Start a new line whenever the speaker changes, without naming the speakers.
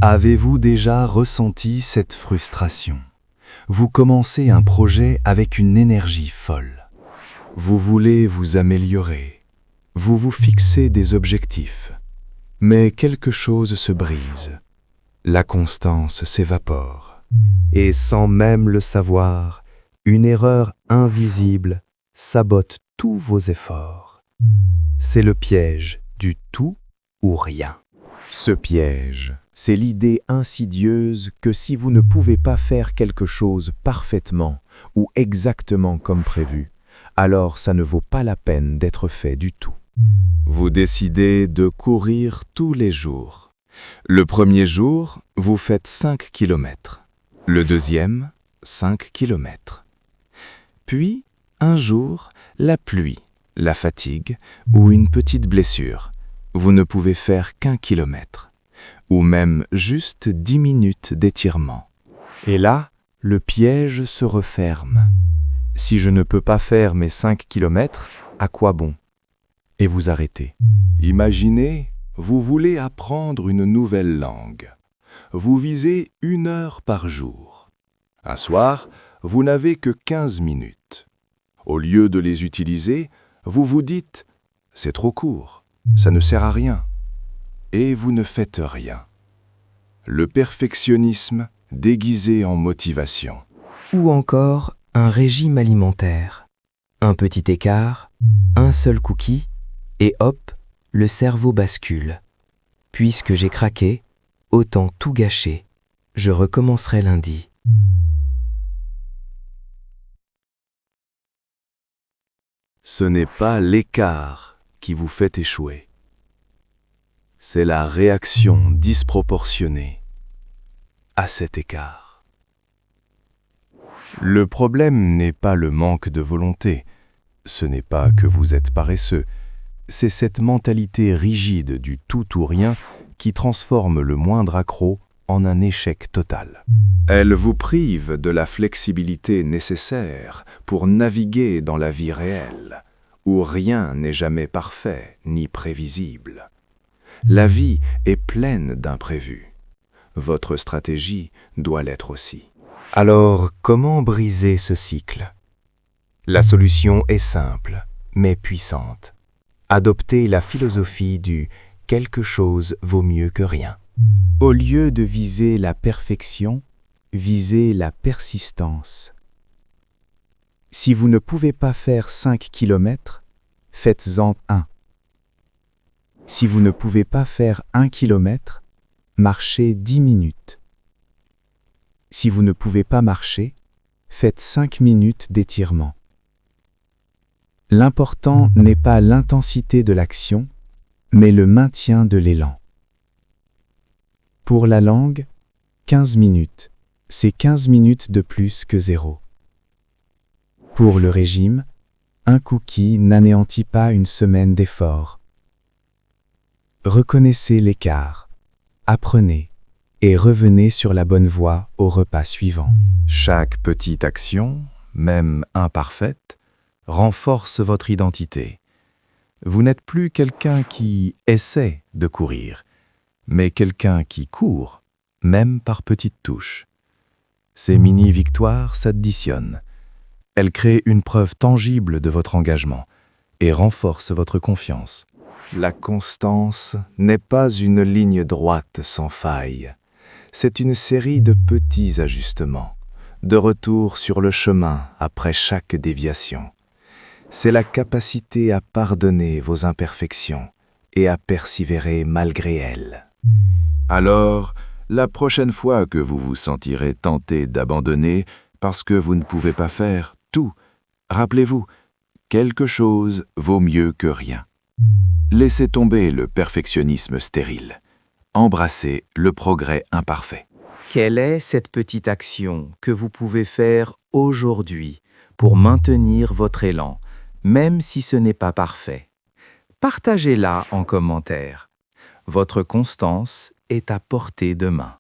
Avez-vous déjà ressenti cette frustration? Vous commencez un projet avec une énergie folle. Vous voulez vous améliorer. Vous vous fixez des objectifs. Mais quelque chose se brise. La constance s'évapore. Et sans même le savoir, une erreur invisible sabote tous vos efforts. C'est le piège du tout ou rien. Ce piège, c'est l'idée insidieuse que si vous ne pouvez pas faire quelque chose parfaitement ou exactement comme prévu, alors ça ne vaut pas la peine d'être fait du tout. Vous décidez de courir tous les jours. Le premier jour, vous faites 5 km. Le deuxième, 5 km. Puis, un jour, la pluie, la fatigue ou une petite blessure. Vous ne pouvez faire qu'1 kilomètre, ou même juste 10 minutes d'étirement. Et là, le piège se referme. Si je ne peux pas faire mes 5 kilomètres, à quoi bon? Et vous arrêtez. Imaginez, vous voulez apprendre une nouvelle langue. Vous visez 1 heure par jour. Un soir, vous n'avez que 15 minutes. Au lieu de les utiliser, vous vous dites « c'est trop court, ça ne sert à rien ». Et vous ne faites rien. Le perfectionnisme déguisé en motivation.
Ou encore un régime alimentaire. Un petit écart, un seul cookie, et hop, le cerveau bascule. Puisque j'ai craqué, autant tout gâcher. Je recommencerai lundi.
Ce n'est pas l'écart qui vous fait échouer. C'est la réaction disproportionnée à cet écart. Le problème n'est pas le manque de volonté, ce n'est pas que vous êtes paresseux, c'est cette mentalité rigide du tout ou rien qui transforme le moindre accroc en un échec total. Elle vous prive de la flexibilité nécessaire pour naviguer dans la vie réelle, où rien n'est jamais parfait ni prévisible. La vie est pleine d'imprévus. Votre stratégie doit l'être aussi. Alors, comment briser ce cycle? La solution est simple, mais puissante. Adoptez la philosophie du « quelque chose vaut mieux que rien ». Au lieu de viser la perfection, visez la persistance. Si vous ne pouvez pas faire 5 km, faites-en 1. Si vous ne pouvez pas faire 1 km, marchez 10 minutes. Si vous ne pouvez pas marcher, faites 5 minutes d'étirement. L'important n'est pas l'intensité de l'action, mais le maintien de l'élan. Pour la langue, 15 minutes, c'est 15 minutes de plus que 0. Pour le régime, un cookie n'anéantit pas une semaine d'effort. Reconnaissez l'écart, apprenez et revenez sur la bonne voie au repas suivant. Chaque petite action, même imparfaite, renforce votre identité. Vous n'êtes plus quelqu'un qui essaie de courir, mais quelqu'un qui court, même par petites touches. Ces mini-victoires s'additionnent. Elles créent une preuve tangible de votre engagement et renforcent votre confiance. La constance n'est pas une ligne droite sans faille. C'est une série de petits ajustements, de retour sur le chemin après chaque déviation. C'est la capacité à pardonner vos imperfections et à persévérer malgré elles. Alors, la prochaine fois que vous vous sentirez tenté d'abandonner parce que vous ne pouvez pas faire tout, rappelez-vous, quelque chose vaut mieux que rien. Laissez tomber le perfectionnisme stérile. Embrassez le progrès imparfait.
Quelle est cette petite action que vous pouvez faire aujourd'hui pour maintenir votre élan, même si ce n'est pas parfait? Partagez-la en commentaire. Votre constance est à portée de main.